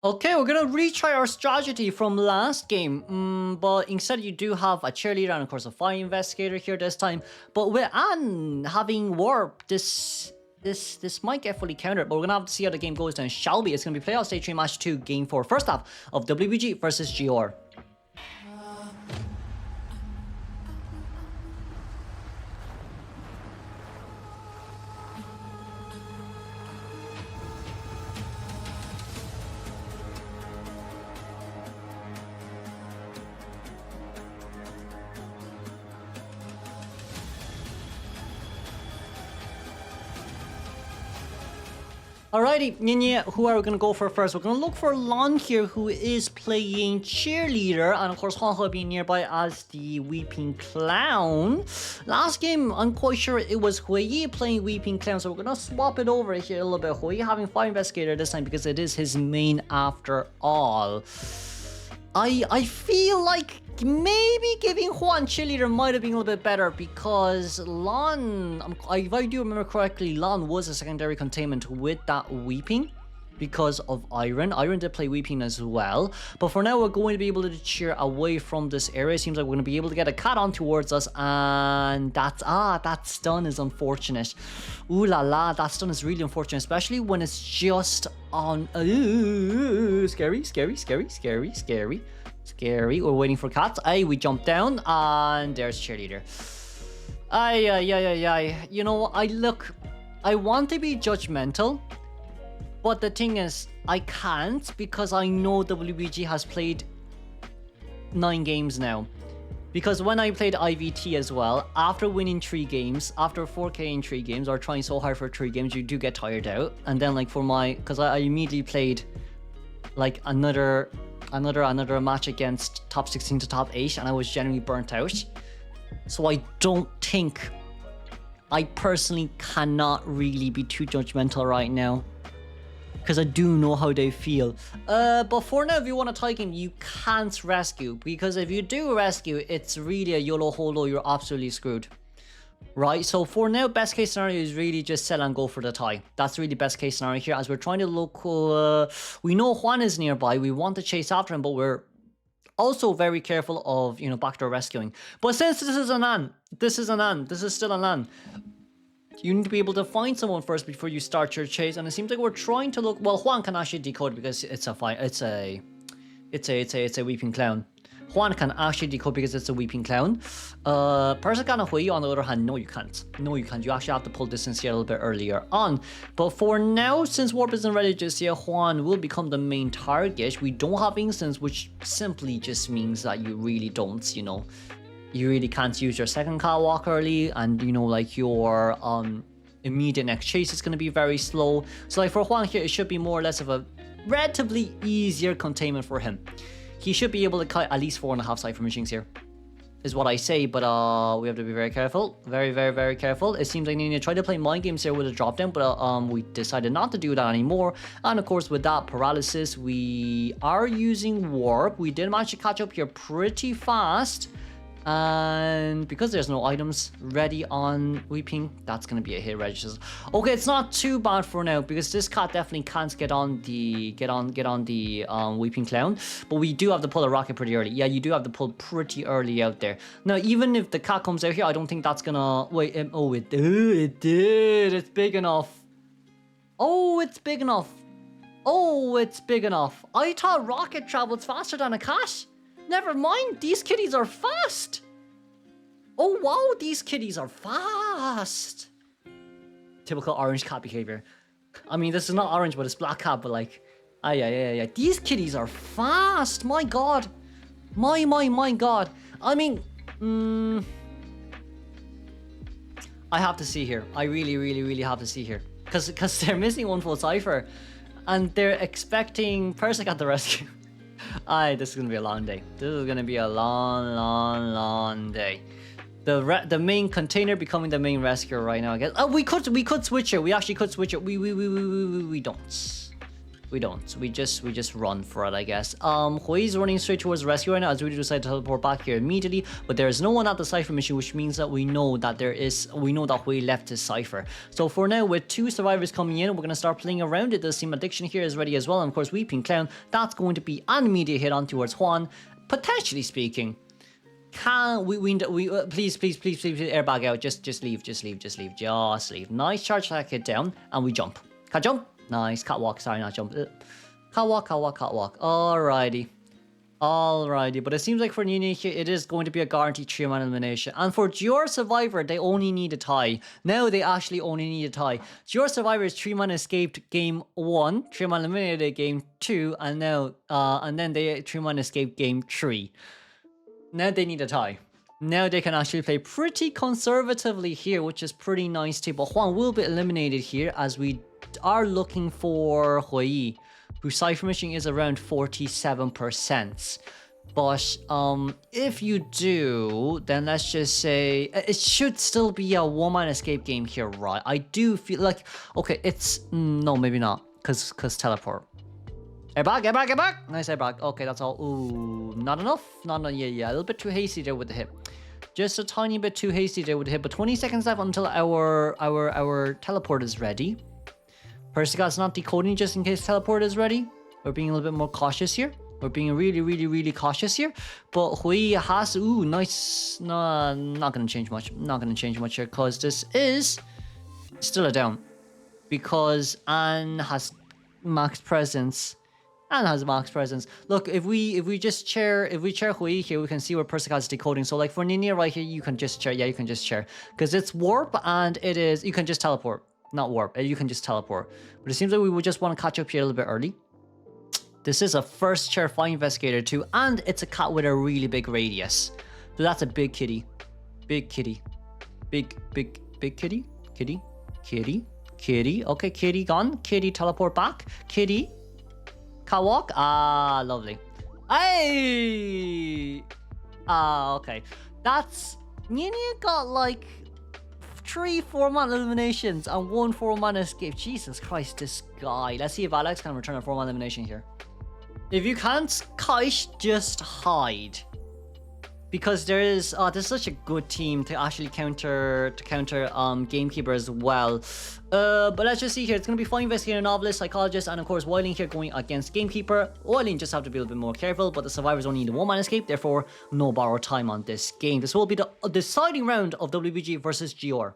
Okay, we're gonna retry our strategy from last game, but instead you do have a cheerleader and of course a fire investigator here this time. But with Anne having warp, this might get fully countered, but we're gonna have to see how the game goes then, shall we? It's gonna be playoff stage 3 match 2, game 4, first half of WBG versus GR. Alrighty, Ninya, who are we gonna go for first? We're gonna look for Lon here, who is playing cheerleader, and of course Honghe being nearby as the Weeping Clown. Last game, I'm quite sure it was Huiyi playing Weeping Clown, so we're gonna swap it over here a little bit. Huiyi having Fire Investigator this time because it is his main after all. I feel like maybe giving Juan cheerleader might have been a little bit better because Lon, if I do remember correctly, Lon was a secondary containment with that Weeping because of Iron. Iron did play Weeping as well. But for now, we're going to be able to cheer away from this area. It seems like we're going to be able to get a cat on towards us. And that stun is unfortunate. Ooh la la, that stun is really unfortunate, especially when it's just on... scary, scary, scary, scary, scary. Scary. We're waiting for cats. Aye, we jump down and there's cheerleader. Aye. You know, I want to be judgmental, but the thing is, I can't because I know WBG has played 9 games now. Because when I played IVT as well, after winning 3 games, after 4K in 3 games, or trying so hard for 3 games, you do get tired out. And then like for because I immediately played like another match against top 16 to top 8 and I was genuinely burnt out. So I don't think, I personally cannot really be too judgmental right now because I do know how they feel. But for now, if you want a tie game, you can't rescue, because if you do rescue, it's really a YOLO holo, you're absolutely screwed. Right, so for now, best case scenario is really just sell and go for the tie. That's really best case scenario here, as we're trying to look... we know Juan is nearby, we want to chase after him, but we're also very careful of, you know, backdoor rescuing. But since this is still an An, you need to be able to find someone first before you start your chase, and it seems like we're trying to look... Well, Juan can actually decode because it's a Weeping Clown. Juan can actually decode because it's a Weeping Clown. Persican and Huiyi, on the other hand, no you can't. No you can't. You actually have to pull distance here a little bit earlier on. But for now, since Warp isn't ready just yet, Juan will become the main target. We don't have instance, which simply just means that you really don't, you know, you really can't use your second catwalk early, and you know, like your immediate next chase is going to be very slow. So like for Juan here, it should be more or less of a relatively easier containment for him. He should be able to cut at least 4.5 Cypher machines here, is what I say, but we have to be very careful. Very careful. It seems like we need to try to play mind games here with a drop down, but we decided not to do that anymore. And of course, with that paralysis, we are using warp. We did manage to catch up here pretty fast. And because there's no items ready on Weeping, that's gonna be a hit registers. Okay, it's not too bad for now because this cat definitely can't get on the Weeping Clown, but we do have to pull a rocket pretty early. Yeah, you do have to pull pretty early out there. Now, even if the cat comes out here, I don't think that's gonna wait. It did. It's big enough. Oh, it's big enough. I thought rocket travels faster than a cat. Never mind, these kitties are fast. Oh wow, these kitties are fast. Typical orange cat behavior. I mean, this is not orange, but it's black cat, but like, yeah. These kitties are fast. My god. My god. I mean, I have to see here. I really have to see here. Because they're missing one full Cypher. And they're expecting Persic at the rescue. This is gonna be a long day. This is gonna be a long day. The main container becoming the main rescuer right now, I guess. Oh, we could switch it. We actually could switch it. We don't. We don't. We just run for it, I guess. Hui's running straight towards the rescue right now as we decide to teleport back here immediately. But there is no one at the Cypher mission, which means that we know that Hui left his Cypher. So for now, with 2 survivors coming in, we're gonna start playing around it. The Steam Addiction here is ready as well. And of course, Weeping Clown, that's going to be an immediate hit on towards Juan, potentially speaking. Can we please airbag out, just leave. Nice charge attack hit down, and we jump. Cat jump. Nice. Catwalk. Sorry, not jump. Catwalk. Alrighty. But it seems like for Nini here, it is going to be a guaranteed 3-man elimination. And for Your Survivor, they only need a tie. Now they actually only need a tie. Your Survivor is 3-man escaped game 1, 3-man eliminated game 2, and now and then they 3-man escaped game 3. Now they need a tie. Now they can actually play pretty conservatively here, which is pretty nice too. But Juan will be eliminated here as we are looking for Hui, whose Cypher mission is around 47%. But if you do, then let's just say it should still be a 1-man escape game here, right? I do feel like, okay, it's no, maybe not, cause teleport. Airbag. Nice airbag. Okay, that's all. Ooh, not enough. Yeah, a little bit too hasty there with the hit. Just a tiny bit too hasty there with the hit. But 20 seconds left until our teleport is ready. Persicot's not decoding just in case teleport is ready. We're being a little bit more cautious here. We're being really cautious here. But Hui has, ooh, nice. No, not gonna change much. Here because this is still a down. Because Anne has max presence. Look, if we chair Hui here, we can see where Persicot's decoding. So like for Nini right here, you can just chair. Yeah, you can just chair. Because it's warp and it is, you can just teleport. Not warp, you can just teleport. But it seems like we would just want to catch up here a little bit early. This is a first chair Fire Investigator too, and it's a cat with a really big radius. So that's a big kitty. Big kitty. Big kitty. Kitty. Okay, kitty gone. Kitty teleport back. Kitty. Catwalk. Ah, lovely. Hey! Ah, okay. That's... Nini got like 3 4-man eliminations and 1 4-man escape. Jesus Christ, this guy. Let's see if Alex can return a 4-man elimination here. If you can't kite, just hide. Because there's such a good team to actually counter Gamekeeper as well. But let's just see here. It's going to be Fire Investigator, Novelist, Psychologist, and of course Wilding here going against Gamekeeper. Wilding just have to be a little bit more careful, but the survivors only need a 1-man escape, therefore no borrowed time on this game. This will be the deciding round of WBG versus GR.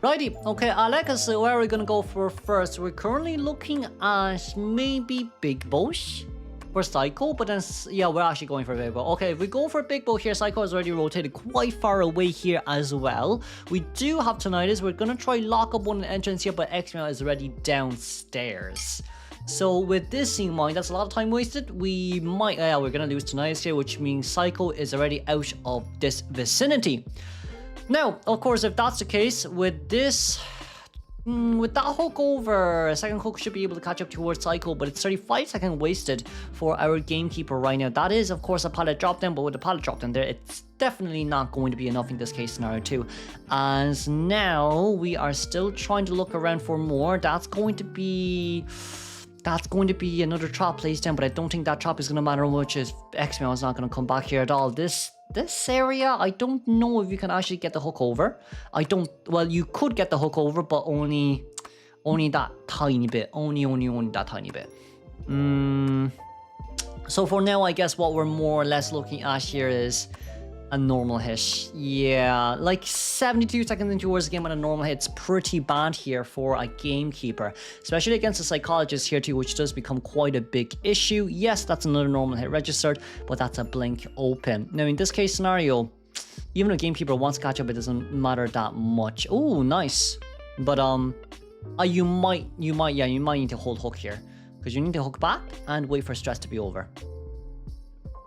Righty, okay, Alex, where are we gonna go for first? We're currently looking at maybe Big Boss for Psycho, but then, yeah, we're actually going for Big Bow. Okay, if we go for Big Bow here, Psycho has already rotated quite far away here as well. We do have Tinnitus. We're gonna try lock up one entrance here, but X-Meow is already downstairs. So with this in mind, that's a lot of time wasted. We might, we're gonna lose Tinnitus here, which means Psycho is already out of this vicinity. Now, of course, if that's the case, with this, with that hook over, second hook should be able to catch up towards Psycho, but it's 35 seconds wasted for our Gamekeeper right now. That is, of course, a pallet drop down, but with the pallet drop down there, it's definitely not going to be enough in this case scenario too. As now, we are still trying to look around for more. That's going to be another trap placed down, but I don't think that trap is going to matter much as X-Meow is not going to come back here at all. This area, I don't know if you can actually get the hook over. Well, you could get the hook over, but only that tiny bit. Only that tiny bit. So for now, I guess what we're more or less looking at here is a normal hit. Yeah, like 72 seconds into towards the game on a normal hit. It's pretty bad here for a Gamekeeper, especially against a Psychologist here too, which does become quite a big issue. Yes, that's another normal hit registered, but that's a blink open. Now in this case scenario, even if Gamekeeper wants to catch up, it doesn't matter that much. Oh, nice. But you might need to hold hook here, because you need to hook back and wait for stress to be over.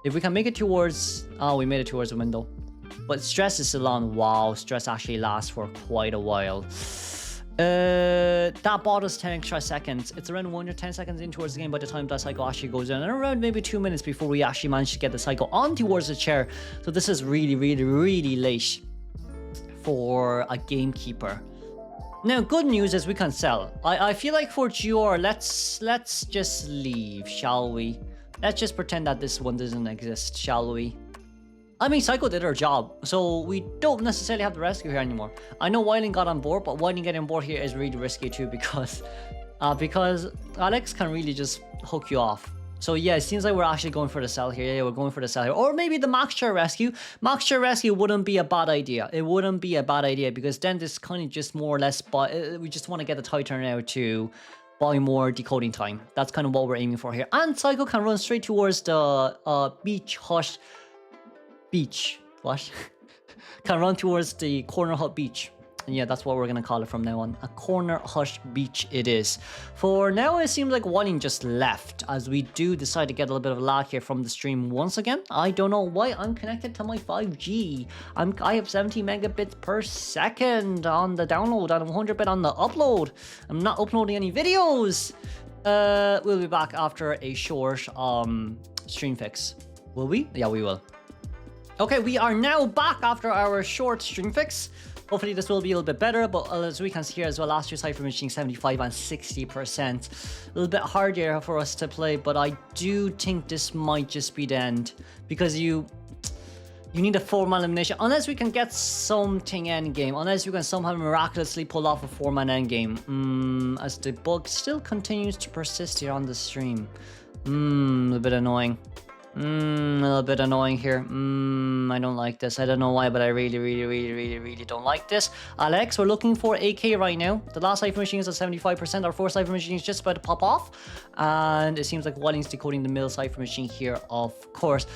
If we can make it towards... Oh, we made it towards the window. But stress is still on. Wow, stress actually lasts for quite a while. That bought us 10 extra seconds. It's around 1 or 10 seconds in towards the game by the time that cycle actually goes in, and around maybe 2 minutes before we actually manage to get the cycle on towards the chair. So this is really, really, really late for a gamekeeper. Now, good news is we can sell. I feel like for GR, let's just leave, shall we? Let's just pretend that this one doesn't exist, shall we? I mean, Psycho did her job, so we don't necessarily have the rescue here anymore. I know Wilding got on board, but Wilding getting on board here is really risky too because Alex can really just hook you off. So yeah, it seems like we're actually going for the sell here. Yeah, we're going for the sell here. Or maybe the max chair rescue. Max chair rescue wouldn't be a bad idea. It wouldn't be a bad idea because then this kind of just more or less, but we just want to get the Titan now to buy more decoding time. That's kind of what we're aiming for here. And Psycho can run straight towards the beach hut. Beach. What? Can run towards the corner hut beach. And yeah, that's what we're gonna call it from now on. A corner hut beach it is. For now, it seems like Wilding just left as we do decide to get a little bit of lag here from the stream once again. I don't know why. I'm connected to my 5G. I have 70 megabits per second on the download and 100 bit on the upload. I'm not uploading any videos. We'll be back after a short stream fix. Will we? Yeah, we will. Okay, we are now back after our short stream fix. Hopefully this will be a little bit better, but as we can see here as well, last year's Cypher Machine 75 and 60%. A little bit harder for us to play, but I do think this might just be the end because you need a 4-man elimination unless we can get something end game, unless we can somehow miraculously pull off a 4-man end game. As the bug still continues to persist here on the stream. A little bit annoying. A little bit annoying here. I don't like this. I don't know why, but I really don't like this. Alex, we're looking for AK right now. The last Cypher Machine is at 75%. Our fourth Cypher Machine is just about to pop off. And it seems like Wilding's decoding the middle Cypher Machine here, of course.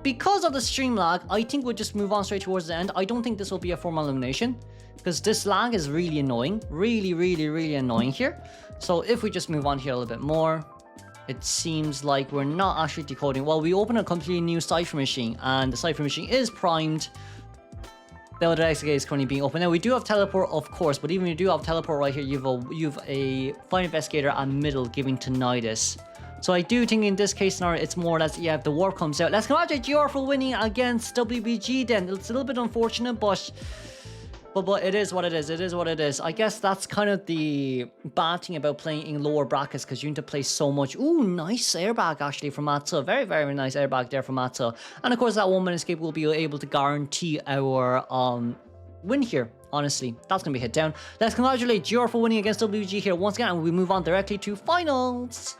Because of the stream lag, I think we'll just move on straight towards the end. I don't think this will be a formal elimination because this lag is really annoying. Really annoying here. So if we just move on here a little bit more, it seems like we're not actually decoding. Well, we open a completely new Cypher Machine, and the Cypher Machine is primed. The other XK is currently being opened. Now, we do have Teleport, of course, but even if you do have Teleport right here, you've a Fire Investigator and middle giving Tinnitus. So I do think in this case scenario, it's more or less, yeah, if the warp comes out. Let's congratulate GR for winning against WBG then. It's a little bit unfortunate, but it is what it is. It is what it is. I guess that's kind of the bad thing about playing in lower brackets because you need to play so much. Ooh, nice airbag actually from Matza. Very nice airbag there from Matza. And of course that 1 minute escape will be able to guarantee our win here. Honestly, that's going to be hit down. Let's congratulate GR for winning against WBG here once again, and we move on directly to finals.